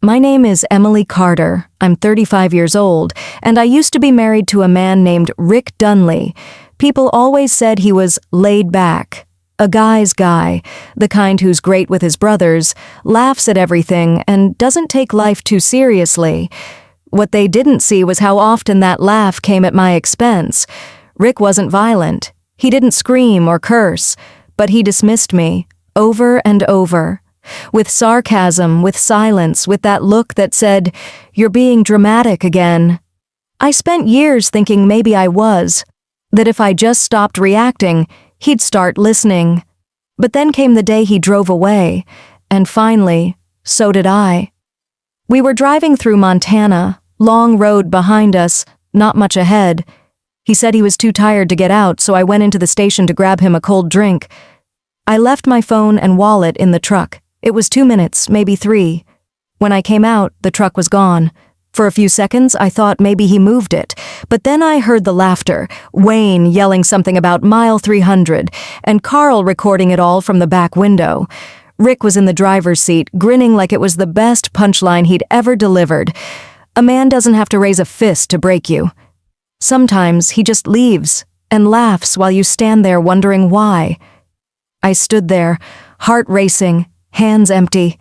My name is Emily Carter. I'm 35 years old, and I used to be married to a man named Rick Dunley. People always said he was laid back. A guy's guy, the kind who's great with his brothers, laughs at everything, and doesn't take life too seriously. What they didn't see was how often that laugh came at my expense. Rick wasn't violent. He didn't scream or curse, but he dismissed me, over and over. With sarcasm, with silence, with that look that said, "You're being dramatic again." I spent years thinking maybe I was, that if I just stopped reacting, he'd start listening. But then came the day he drove away, and finally, so did I. We were driving through Montana, long road behind us, not much ahead. He said he was too tired to get out, so I went into the station to grab him a cold drink. I left my phone and wallet in the truck. It was 2 minutes, maybe 3. When I came out, the truck was gone. For a few seconds, I thought maybe he moved it, but then I heard the laughter, Wayne yelling something about mile 300, and Carl recording it all from the back window. Rick was in the driver's seat, grinning like it was the best punchline he'd ever delivered. A man doesn't have to raise a fist to break you. Sometimes he just leaves and laughs while you stand there wondering why. I stood there, heart racing, hands empty.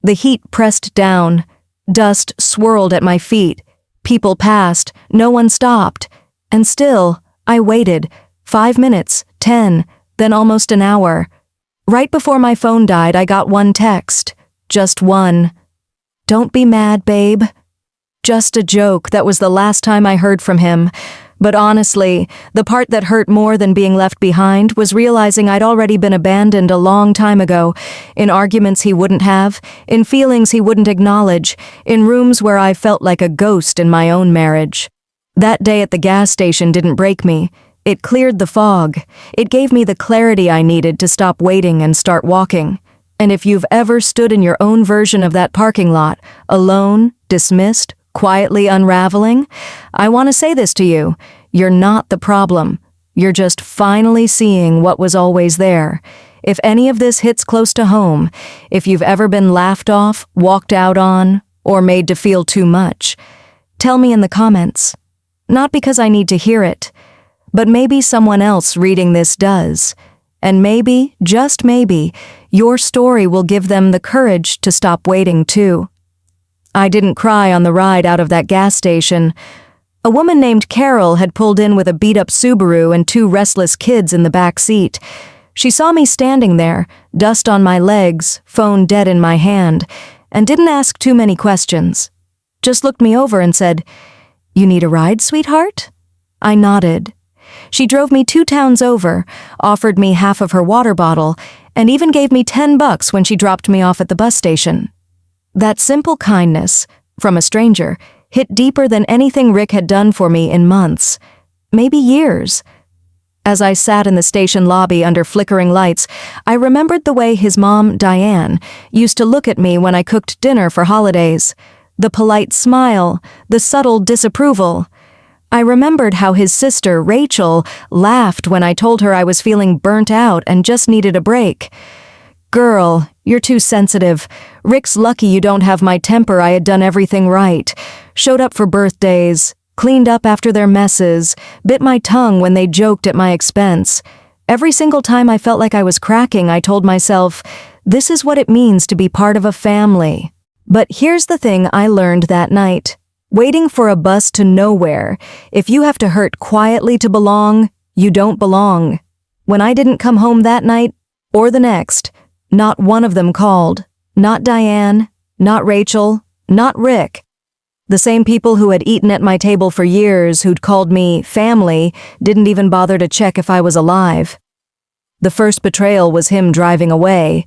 The heat pressed down. Dust swirled at my feet. People passed. No one stopped. And still, I waited. 5 minutes, 10, then almost an hour. Right before my phone died, I got one text. Just one. "Don't be mad, babe." Just a joke. That was the last time I heard from him. But honestly, the part that hurt more than being left behind was realizing I'd already been abandoned a long time ago, in arguments he wouldn't have, in feelings he wouldn't acknowledge, in rooms where I felt like a ghost in my own marriage. That day at the gas station didn't break me. It cleared the fog. It gave me the clarity I needed to stop waiting and start walking. And if you've ever stood in your own version of that parking lot, alone, dismissed, quietly unraveling, I want to say this to you. You're not the problem. You're just finally seeing what was always there. If any of this hits close to home, if you've ever been laughed off, walked out on, or made to feel too much, tell me in the comments. Not because I need to hear it, but maybe someone else reading this does. And maybe, just maybe, your story will give them the courage to stop waiting too. I didn't cry on the ride out of that gas station. A woman named Carol had pulled in with a beat-up Subaru and 2 restless kids in the back seat. She saw me standing there, dust on my legs, phone dead in my hand, and didn't ask too many questions. Just looked me over and said, "You need a ride, sweetheart?" I nodded. She drove me 2 towns over, offered me half of her water bottle, and even gave me $10 when she dropped me off at the bus station. That simple kindness, from a stranger, hit deeper than anything Rick had done for me in months, maybe years. As I sat in the station lobby under flickering lights, I remembered the way his mom, Diane, used to look at me when I cooked dinner for holidays. The polite smile, the subtle disapproval. I remembered how his sister, Rachel, laughed when I told her I was feeling burnt out and just needed a break. "Girl, you're too sensitive. Rick's lucky you don't have my temper. I had done everything right. Showed up for birthdays, cleaned up after their messes, bit my tongue when they joked at my expense. Every single time I felt like I was cracking, I told myself, this is what it means to be part of a family." But here's the thing I learned that night. Waiting for a bus to nowhere. If you have to hurt quietly to belong, you don't belong. When I didn't come home that night, or the next, not one of them called. Not Diane, not Rachel, not Rick. The same people who had eaten at my table for years, who'd called me family, didn't even bother to check if I was alive. The first betrayal was him driving away.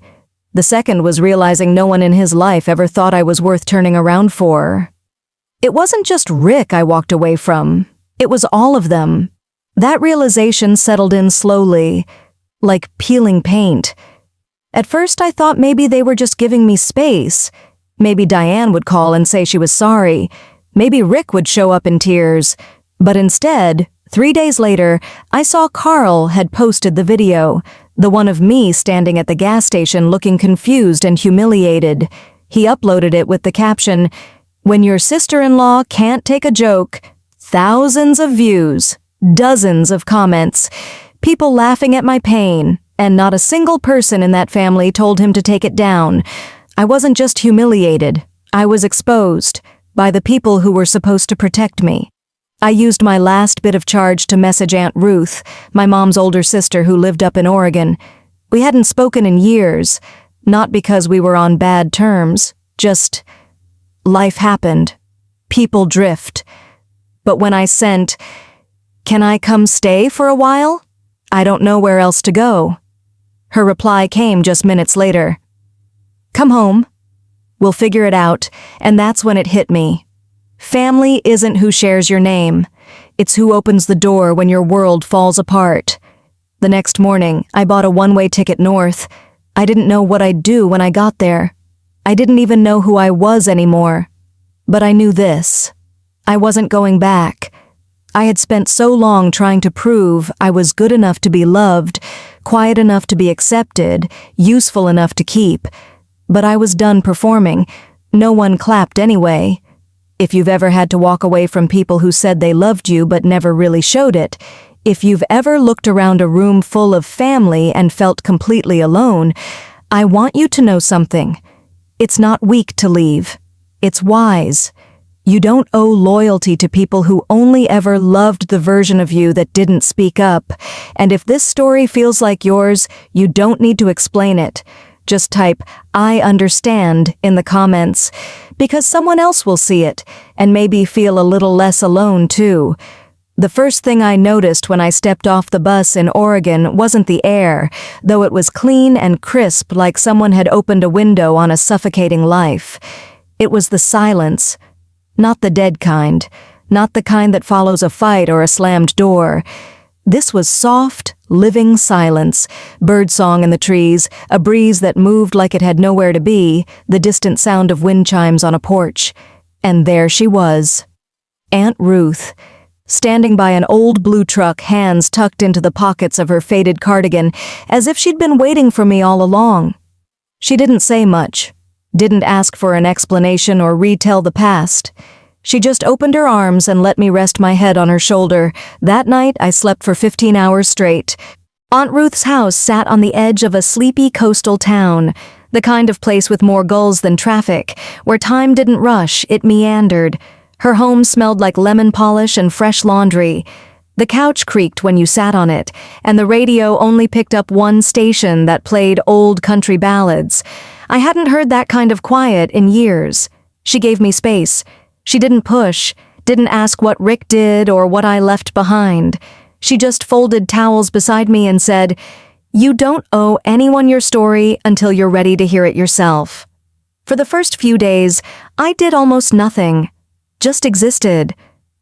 The second was realizing no one in his life ever thought I was worth turning around for. It wasn't just Rick I walked away from. It was all of them. That realization settled in slowly, like peeling paint. At first I thought maybe they were just giving me space. Maybe Diane would call and say she was sorry. Maybe Rick would show up in tears. But instead, 3 days later, I saw Carl had posted the video, the one of me standing at the gas station looking confused and humiliated. He uploaded it with the caption, "When your sister-in-law can't take a joke." Thousands of views, dozens of comments, people laughing at my pain, and not a single person in that family told him to take it down. I wasn't just humiliated, I was exposed by the people who were supposed to protect me. I used my last bit of charge to message Aunt Ruth, my mom's older sister who lived up in Oregon. We hadn't spoken in years, not because we were on bad terms, just life happened. People drift. But when I sent, "Can I come stay for a while? I don't know where else to go," her reply came just minutes later. "Come home. We'll figure it out," and that's when it hit me. Family isn't who shares your name. It's who opens the door when your world falls apart. The next morning, I bought a one-way ticket north. I didn't know what I'd do when I got there. I didn't even know who I was anymore. But I knew this. I wasn't going back. I had spent so long trying to prove I was good enough to be loved, quiet enough to be accepted, useful enough to keep. But I was done performing. No one clapped anyway. If you've ever had to walk away from people who said they loved you but never really showed it, if you've ever looked around a room full of family and felt completely alone, I want you to know something. It's not weak to leave. It's wise. You don't owe loyalty to people who only ever loved the version of you that didn't speak up. And if this story feels like yours, you don't need to explain it. Just type, "I understand," in the comments, because someone else will see it and maybe feel a little less alone too. The first thing I noticed when I stepped off the bus in Oregon wasn't the air, though it was clean and crisp like someone had opened a window on a suffocating life. It was the silence. Not the dead kind, not the kind that follows a fight or a slammed door. This was soft, living silence, birdsong in the trees, a breeze that moved like it had nowhere to be, the distant sound of wind chimes on a porch. And there she was, Aunt Ruth, standing by an old blue truck, hands tucked into the pockets of her faded cardigan, as if she'd been waiting for me all along. She didn't say much, didn't ask for an explanation or retell the past. She just opened her arms and let me rest my head on her shoulder. That night, I slept for 15 hours straight. Aunt Ruth's house sat on the edge of a sleepy coastal town, the kind of place with more gulls than traffic, where time didn't rush, it meandered. Her home smelled like lemon polish and fresh laundry. The couch creaked when you sat on it, and the radio only picked up one station that played old country ballads. I hadn't heard that kind of quiet in years. She gave me space. She didn't push, didn't ask what Rick did or what I left behind. She just folded towels beside me and said, "You don't owe anyone your story until you're ready to hear it yourself." For the first few days, I did almost nothing, just existed.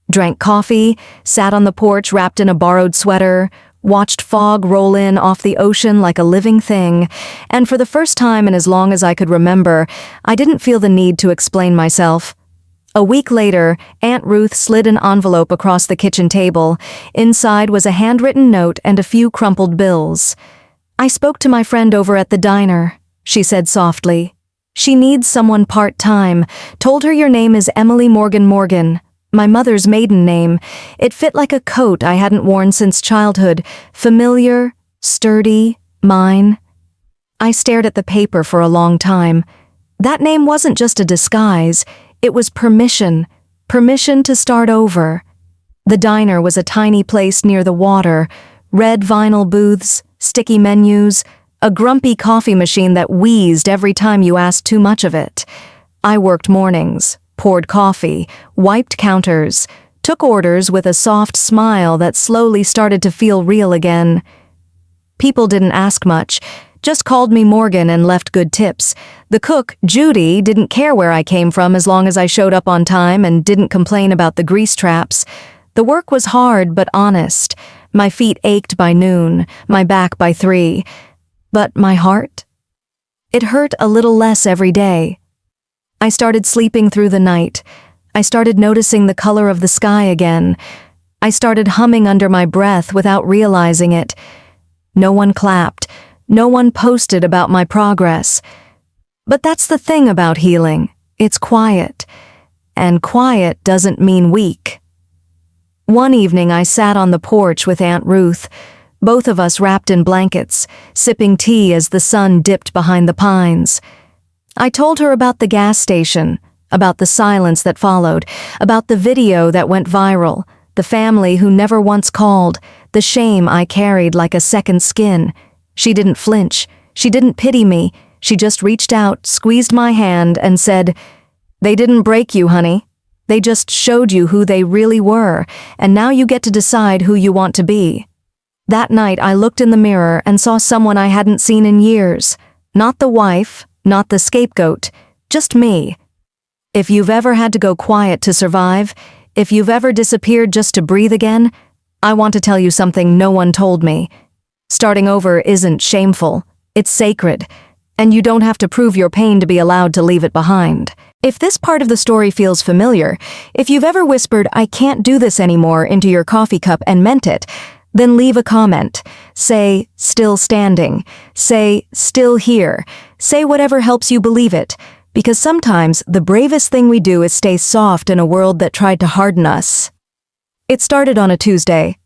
Drank coffee, sat on the porch wrapped in a borrowed sweater, watched fog roll in off the ocean like a living thing, and for the first time in as long as I could remember, I didn't feel the need to explain myself. A week later, Aunt Ruth slid an envelope across the kitchen table. Inside was a handwritten note and a few crumpled bills. "I spoke to my friend over at the diner," she said softly. "She needs someone part-time. Told her your name is Emily Morgan, my mother's maiden name. It fit like a coat I hadn't worn since childhood. Familiar, sturdy, mine." I stared at the paper for a long time. That name wasn't just a disguise. It was permission to start over. The diner was a tiny place near the water, red vinyl booths, sticky menus, a grumpy coffee machine that wheezed every time you asked too much of it. I worked mornings, poured coffee, wiped counters, took orders with a soft smile that slowly started to feel real again. People didn't ask much, just called me Morgan and left good tips. The cook, Judy, didn't care where I came from as long as I showed up on time and didn't complain about the grease traps. The work was hard but honest. My feet ached by noon, my back by 3. But my heart? It hurt a little less every day. I started sleeping through the night. I started noticing the color of the sky again. I started humming under my breath without realizing it. No one clapped. No one posted about my progress. But that's the thing about healing. It's quiet. And quiet doesn't mean weak. One evening I sat on the porch with Aunt Ruth, both of us wrapped in blankets, sipping tea as the sun dipped behind the pines. I told her about the gas station, about the silence that followed, about the video that went viral, the family who never once called, the shame I carried like a second skin. She didn't flinch. She didn't pity me. She just reached out, squeezed my hand, and said, "They didn't break you, honey. They just showed you who they really were, and now you get to decide who you want to be." That night I looked in the mirror and saw someone I hadn't seen in years. Not the wife, not the scapegoat, just me. If you've ever had to go quiet to survive, if you've ever disappeared just to breathe again, I want to tell you something no one told me. Starting over isn't shameful, it's sacred, and you don't have to prove your pain to be allowed to leave it behind. If this part of the story feels familiar, if you've ever whispered, "I can't do this anymore," into your coffee cup and meant it, then leave a comment. Say, "Still standing." Say, "Still here." Say whatever helps you believe it, because sometimes the bravest thing we do is stay soft in a world that tried to harden us. It started on a Tuesday.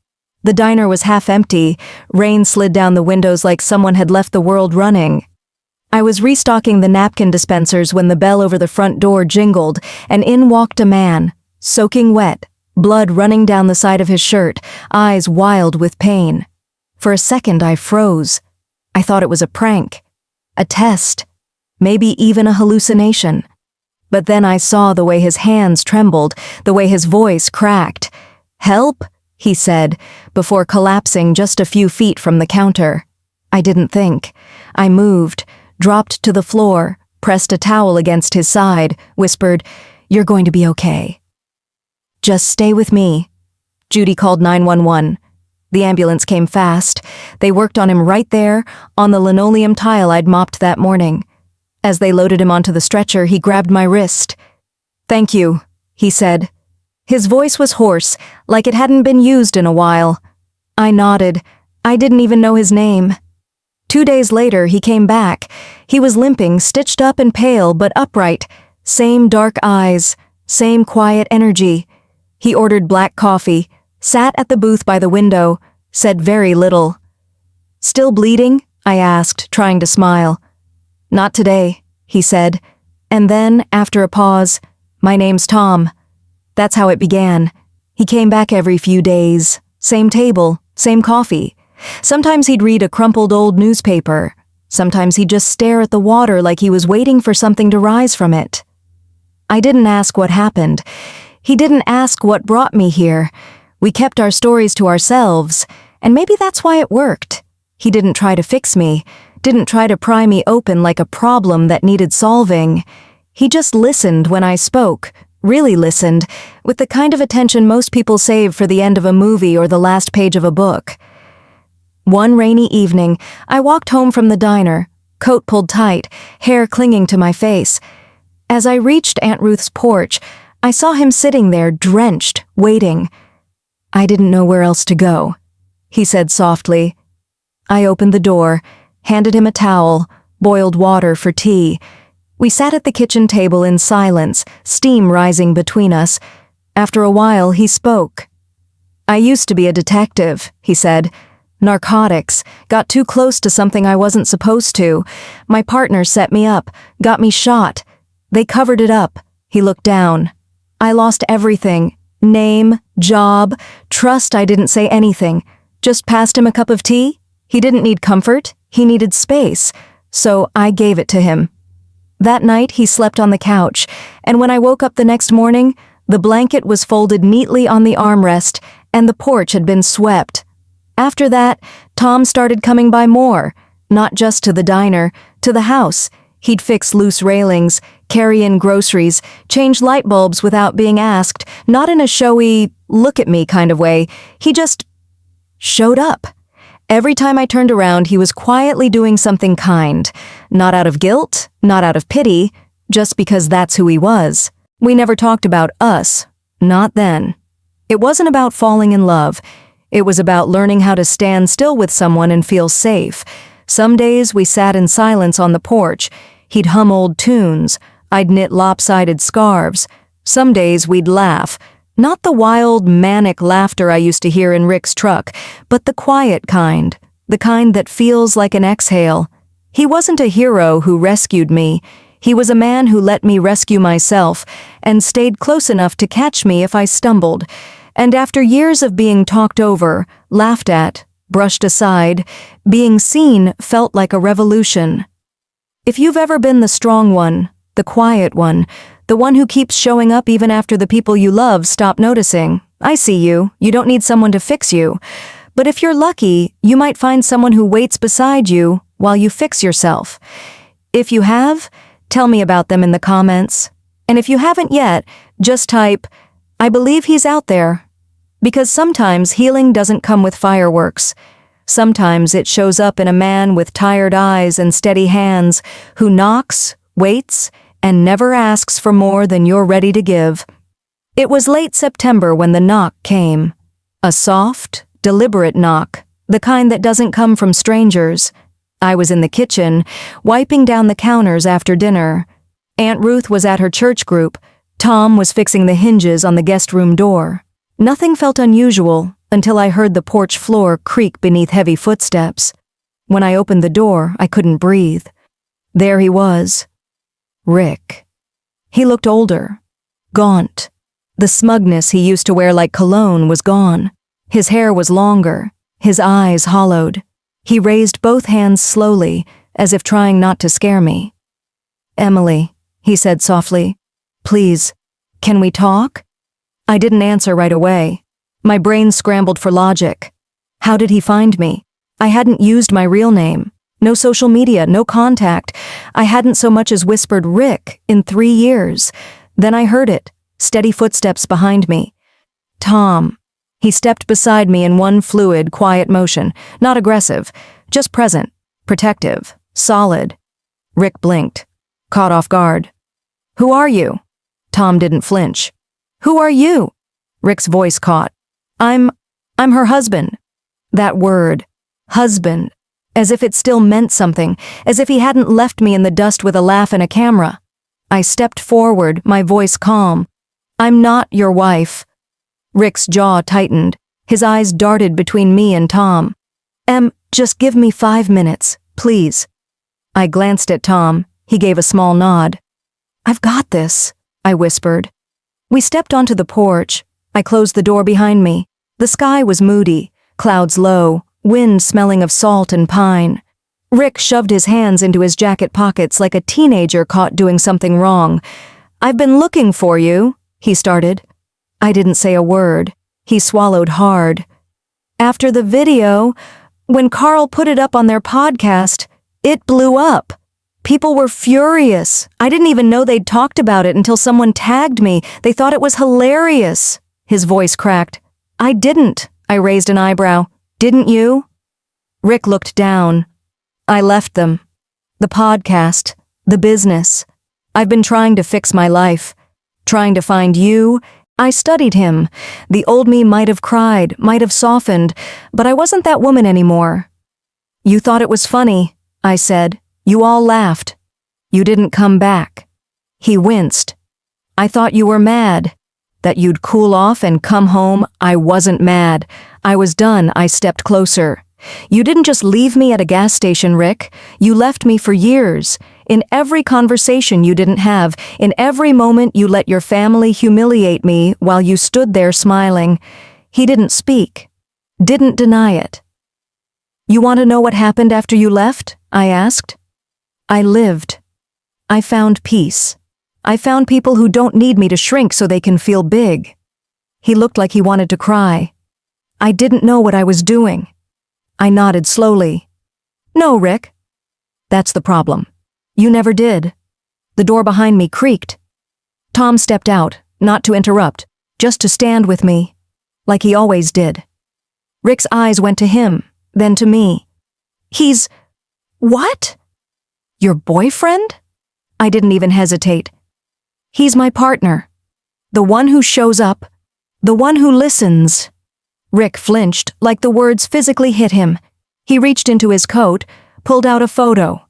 The diner was half empty, rain slid down the windows like someone had left the world running. I was restocking the napkin dispensers when the bell over the front door jingled, and in walked a man, soaking wet, blood running down the side of his shirt, eyes wild with pain. For a second I froze. I thought it was a prank, a test, maybe even a hallucination. But then I saw the way his hands trembled, the way his voice cracked. "Help?" he said, before collapsing just a few feet from the counter. I didn't think. I moved, dropped to the floor, pressed a towel against his side, whispered, "You're going to be okay. Just stay with me." Judy called 911. The ambulance came fast. They worked on him right there, on the linoleum tile I'd mopped that morning. As they loaded him onto the stretcher, he grabbed my wrist. "Thank you," he said. His voice was hoarse, like it hadn't been used in a while. I nodded. I didn't even know his name. 2 days later, he came back. He was limping, stitched up and pale, but upright. Same dark eyes, same quiet energy. He ordered black coffee, sat at the booth by the window, said very little. "Still bleeding?" I asked, trying to smile. "Not today," he said. And then, after a pause, "My name's Tom." That's how it began. He came back every few days. Same table, same coffee. Sometimes he'd read a crumpled old newspaper. Sometimes he'd just stare at the water like he was waiting for something to rise from it. I didn't ask what happened. He didn't ask what brought me here. We kept our stories to ourselves, and maybe that's why it worked. He didn't try to fix me, didn't try to pry me open like a problem that needed solving. He just listened when I spoke, really listened, with the kind of attention most people save for the end of a movie or the last page of a book. One rainy evening, I walked home from the diner, coat pulled tight, hair clinging to my face. As I reached Aunt Ruth's porch, I saw him sitting there, drenched, waiting. "I didn't know where else to go," he said softly. I opened the door, handed him a towel, boiled water for tea. We sat at the kitchen table in silence, steam rising between us. After a while, he spoke. "I used to be a detective," he said. "Narcotics. Got too close to something I wasn't supposed to. My partner set me up, got me shot. They covered it up." He looked down. "I lost everything. Name, job, trust. I didn't say anything. Just passed him a cup of tea. He didn't need comfort. He needed space. So I gave it to him. That night, he slept on the couch, and when I woke up the next morning, the blanket was folded neatly on the armrest, and the porch had been swept. After that, Tom started coming by more, not just to the diner, to the house. He'd fix loose railings, carry in groceries, change light bulbs without being asked, not in a showy, look-at-me kind of way. He just showed up. Every time I turned around, he was quietly doing something kind. Not out of guilt, not out of pity, just because that's who he was. We never talked about us. Not then. It wasn't about falling in love. It was about learning how to stand still with someone and feel safe. Some days we sat in silence on the porch. He'd hum old tunes. I'd knit lopsided scarves. Some days we'd laugh. Not the wild, manic laughter I used to hear in Rick's truck, but the quiet kind. The kind that feels like an exhale. He wasn't a hero who rescued me. He was a man who let me rescue myself and stayed close enough to catch me if I stumbled. And after years of being talked over, laughed at, brushed aside, being seen felt like a revolution. If you've ever been the strong one, the quiet one, the one who keeps showing up even after the people you love stop noticing, I see you. You don't need someone to fix you. But if you're lucky, you might find someone who waits beside you while you fix yourself. If you have, tell me about them in the comments. And if you haven't yet, just type, "I believe he's out there." Because sometimes healing doesn't come with fireworks. Sometimes it shows up in a man with tired eyes and steady hands who knocks, waits, and never asks for more than you're ready to give. It was late September when the knock came. A soft, deliberate knock, the kind that doesn't come from strangers. I was in the kitchen, wiping down the counters after dinner. Aunt Ruth was at her church group. Tom was fixing the hinges on the guest room door. Nothing felt unusual until I heard the porch floor creak beneath heavy footsteps. When I opened the door, I couldn't breathe. There he was. Rick. He looked older. Gaunt. The smugness he used to wear like cologne was gone. His hair was longer. His eyes hollowed. He raised both hands slowly, as if trying not to scare me. "Emily," he said softly, "please, can we talk?" I didn't answer right away. My brain scrambled for logic. How did he find me? I hadn't used my real name. No social media, no contact. I hadn't so much as whispered Rick in 3 years. Then I heard it, steady footsteps behind me. Tom. He stepped beside me in one fluid, quiet motion, not aggressive, just present, protective, solid. Rick blinked, caught off guard. "Who are you?" Tom didn't flinch. "Who are you?" Rick's voice caught. I'm her husband." That word, husband, as if it still meant something, as if he hadn't left me in the dust with a laugh and a camera. I stepped forward, my voice calm. "I'm not your wife." Rick's jaw tightened. His eyes darted between me and Tom. Just give me 5 minutes, please." I glanced at Tom. He gave a small nod. "I've got this," I whispered. We stepped onto the porch. I closed the door behind me. The sky was moody, clouds low, wind smelling of salt and pine. Rick shoved his hands into his jacket pockets like a teenager caught doing something wrong. "I've been looking for you," he started. I didn't say a word. He swallowed hard. "After the video, when Carl put it up on their podcast, it blew up. People were furious. I didn't even know they'd talked about it until someone tagged me. They thought it was hilarious." His voice cracked. "I didn't." I raised an eyebrow. "Didn't you?" Rick looked down. "I left them. The podcast. The business. I've been trying to fix my life. Trying to find you." I studied him. The old me might have cried, might have softened, but I wasn't that woman anymore. "You thought it was funny," I said. "You all laughed. You didn't come back." He winced. "I thought you were mad. That you'd cool off and come home." I wasn't mad. I was done. I stepped closer. "You didn't just leave me at a gas station, Rick. You left me for years. In every conversation you didn't have, in every moment you let your family humiliate me while you stood there smiling." He didn't speak. Didn't deny it. "You want to know what happened after you left?" I asked. "I lived. I found peace. I found people who don't need me to shrink so they can feel big." He looked like he wanted to cry. I didn't know what I was doing. I nodded slowly. "No, Rick." "That's the problem. You never did." The door behind me creaked. Tom stepped out, not to interrupt, just to stand with me, like he always did. Rick's eyes went to him, then to me. "He's... what? Your boyfriend?" I didn't even hesitate. "He's my partner. The one who shows up. The one who listens." Rick flinched, like the words physically hit him. He reached into his coat, pulled out a photo.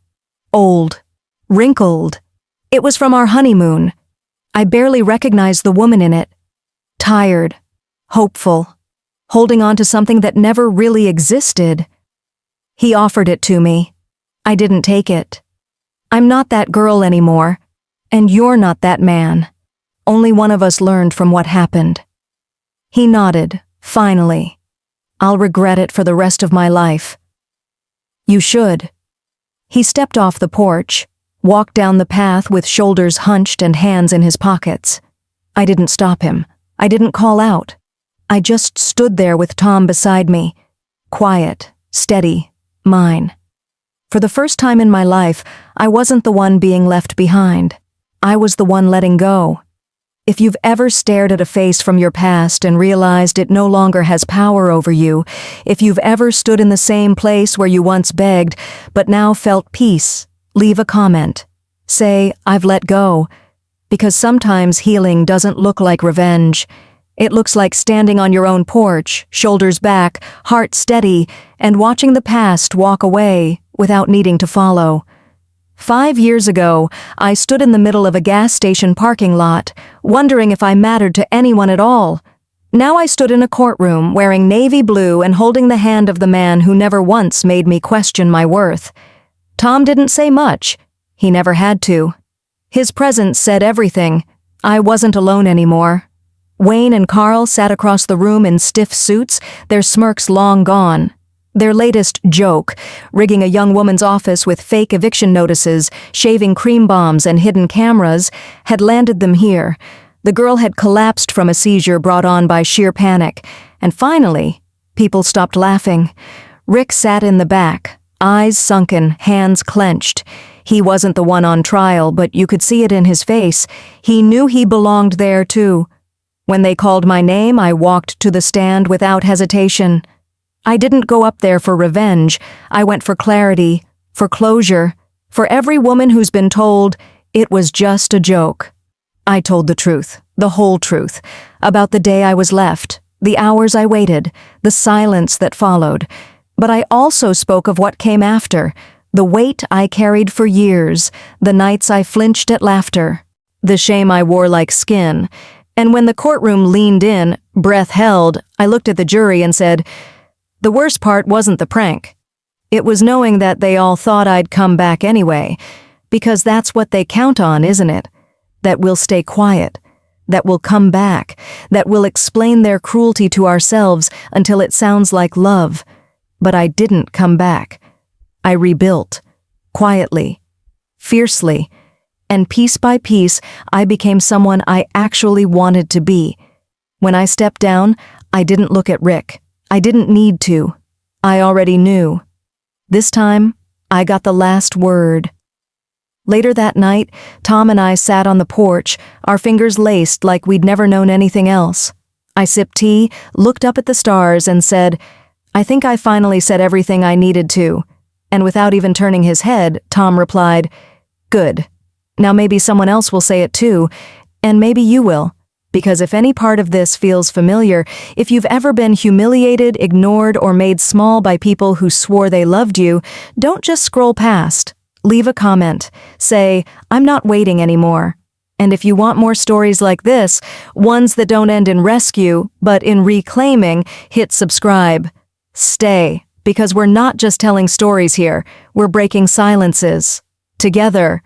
Old. wrinkled. It was from our honeymoon. I barely recognized the woman in it. Tired, hopeful, holding on to something that never really existed. He offered it to me. I didn't take it. I'm not that girl anymore, and you're not that man. Only one of us learned from what happened. He nodded, finally. I'll regret it for the rest of my life. You should. He stepped off the porch, walked down the path with shoulders hunched and hands in his pockets. I didn't stop him. I didn't call out. I just stood there with Tom beside me, quiet, steady, mine. For the first time in my life, I wasn't the one being left behind. I was the one letting go. If you've ever stared at a face from your past and realized it no longer has power over you, if you've ever stood in the same place where you once begged, but now felt peace, leave a comment. Say, I've let go. Because sometimes healing doesn't look like revenge. It looks like standing on your own porch, shoulders back, heart steady, and watching the past walk away without needing to follow. 5 years ago, I stood in the middle of a gas station parking lot, wondering if I mattered to anyone at all. Now I stood in a courtroom wearing navy blue and holding the hand of the man who never once made me question my worth. Tom didn't say much. He never had to. His presence said everything. I wasn't alone anymore. Wayne and Carl sat across the room in stiff suits, their smirks long gone. Their latest joke, rigging a young woman's office with fake eviction notices, shaving cream bombs and hidden cameras, had landed them here. The girl had collapsed from a seizure brought on by sheer panic, and finally, people stopped laughing. Rick sat in the back, eyes sunken, hands clenched. He wasn't the one on trial, but you could see it in his face. He knew he belonged there too. When they called my name, I walked to the stand without hesitation. I didn't go up there for revenge. I went for clarity, for closure, for every woman who's been told it was just a joke. I told the truth, the whole truth, about the day I was left, the hours I waited, the silence that followed. But I also spoke of what came after, the weight I carried for years, the nights I flinched at laughter, the shame I wore like skin. And when the courtroom leaned in, breath held, I looked at the jury and said, the worst part wasn't the prank. It was knowing that they all thought I'd come back anyway, because that's what they count on, isn't it? That we'll stay quiet, that we'll come back, that we'll explain their cruelty to ourselves until it sounds like love. But I didn't come back. I rebuilt, quietly, fiercely, and piece by piece, I became someone I actually wanted to be. When I stepped down, I didn't look at Rick. I didn't need to. I already knew. This time, I got the last word. Later that night, Tom and I sat on the porch, our fingers laced like we'd never known anything else. I sipped tea, looked up at the stars, and said, I think I finally said everything I needed to. And without even turning his head, Tom replied, Good. Now maybe someone else will say it too, and maybe you will. Because if any part of this feels familiar, if you've ever been humiliated, ignored, or made small by people who swore they loved you, don't just scroll past. Leave a comment. Say, I'm not waiting anymore. And if you want more stories like this, ones that don't end in rescue, but in reclaiming, hit subscribe. Stay, because we're not just telling stories here, we're breaking silences. Together.